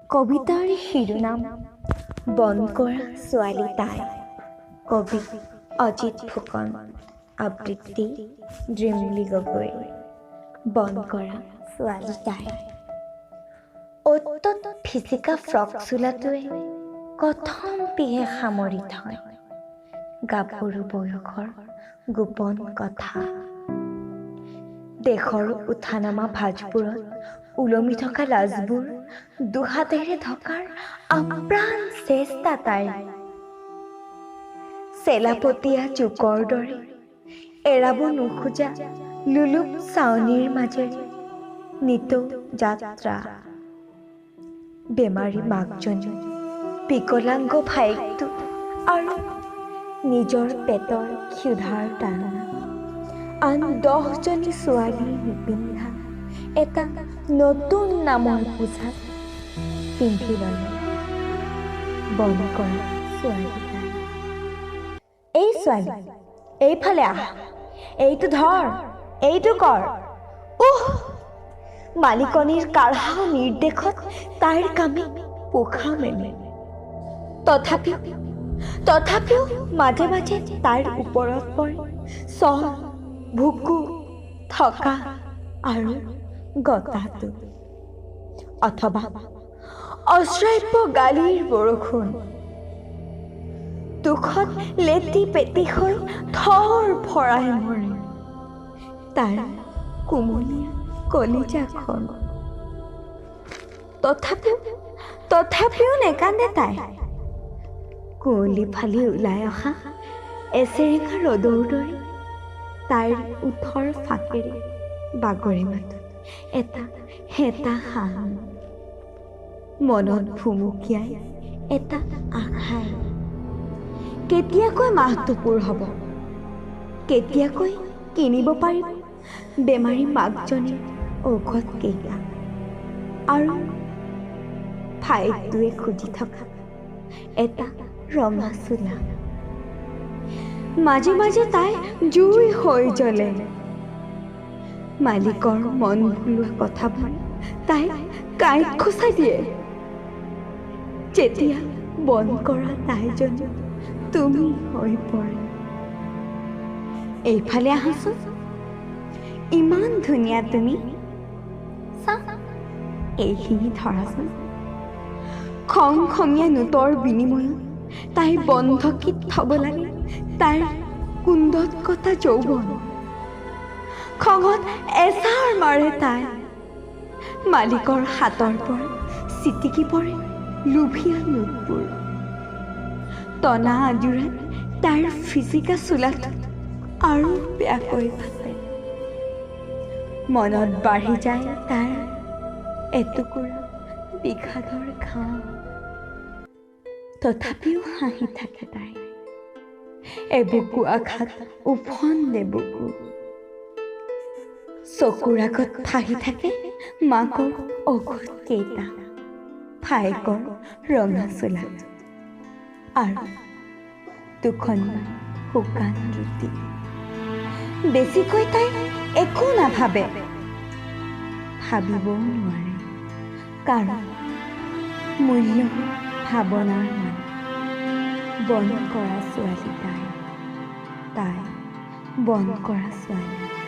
কবিতাৰ শিৰোনাম বন কৰা ছোৱালী তাই। কবি অজিত ফুকন। আবৃত্তি ড্ৰিমলি গগৈ। বন কৰা ছোৱালী তাই। অত্যন্ত ফিচিকা ফ্ৰক চোলাটোৱে কথম পিহে সামৰি থয় গাভৰু বয়সৰ গোপন কথা। দেশৰ উঠা নমা ভাঁজবোৰত ওলমি থকা লাজবোৰ দুহাতেৰে থকাৰ আপ্ৰাণ চেষ্টা তাইৰ। চেলাপতীয়া জোকৰ দৰে এৰাব নোখোজা লুলুক চাৱনিৰ মাজেৰে নিতৌ যাত্ৰা। বেমাৰী মাকজনী, বিকলাংগ ভায়েকটো আৰু নিজৰ পেটৰ ক্ষুধাৰ তাড়না। আন 10জনী ছোৱালী নিপিন্ধা এটা নতুন নামৰ পোছাক পিন্ধি ল'লে বন কৰা ছোৱালী তাই। এই ছোৱালী, এইফালে আহ, এইটো ধৰ, এইটো কৰ। মালিকনীৰ কাঢ়া নিৰ্দেশত তাইৰ কামে পোখা মেলে। তথাপিও মাজে মাজে তাইৰ ওপৰত পৰে চৰ, ভুকু, থকা আৰু গতাটো, অথবা অশ্ৰাব্য গালিৰ বৰষুণ। দুখত লেটি পেটি হৈ থৰ ফৰাই মৰে তাইৰ কোমলীয়া কলিজাখন। তথাপিও নেকান্দে তাই। কুঁৱলী ফালি ওলাই অহা এচেৰেঙা ৰ'দৰ দৰে তাইৰ ওঠৰ ফাকেৰে বাগৰি মাতত এটা হেতা হাঁহ, মনত ভুমুকিয়াই এটা আশাই। কেতিয়াকৈ মাহটো পূৰ হ'ব, কেতিয়াকৈ কিনিব পাৰিব বেমাৰী মাকজনীৰ ঔষধ কেইটা আৰু ভাইটোৱে খুজি থকা এটা ৰঙা চোলা। মাজে মাজে তাই জুই হৈ জ্বলে। মালিকৰ মন ভুলোৱা কথাবোৰ তাই কাঁইট খচাই দিয়ে যেতিয়া বন কৰা তাইজনী তুমি হৈ পৰে। এইফালে আহাচোন, ইমান ধুনীয়া তুমি, এইখিনি ধৰাচোন। খমখমীয়া নোটৰ বিনিময়ত তাই বন্ধকীত থব লাগে তাইৰ কুণ্ডত কটা যৌৱন। খঙত এচাৰ মাৰে তাই। মালিকৰ হাতৰ পৰা চিটিকি পৰে লোভীয়া নোটবোৰ। টনা আজোৰাত তাইৰ ফিচিকা চোলাটো আৰু বেয়াকৈ ফাটে। মনত বাঢ়ি যায় তাইৰ এটুকুৰা বিষাদৰ ঘাম। তথাপিও হাঁহি থাকে তাই। এবুকু আঘাত উফন্দে বুকু। চকুৰ আগত ভাহি থাকে মাকৰ ঔষধ কেইটা, ভায়েকৰ ৰঙা চোলাত আৰু দুখনমান শুকান ৰুটি। বেছিকৈ তাই একো নাভাবে, ভাবিবও নোৱাৰে, কাৰণ মূল্যহীন ভাৱনাৰ মান। বন কৰা ছোৱালী তাই বন কৰা ছোৱালী।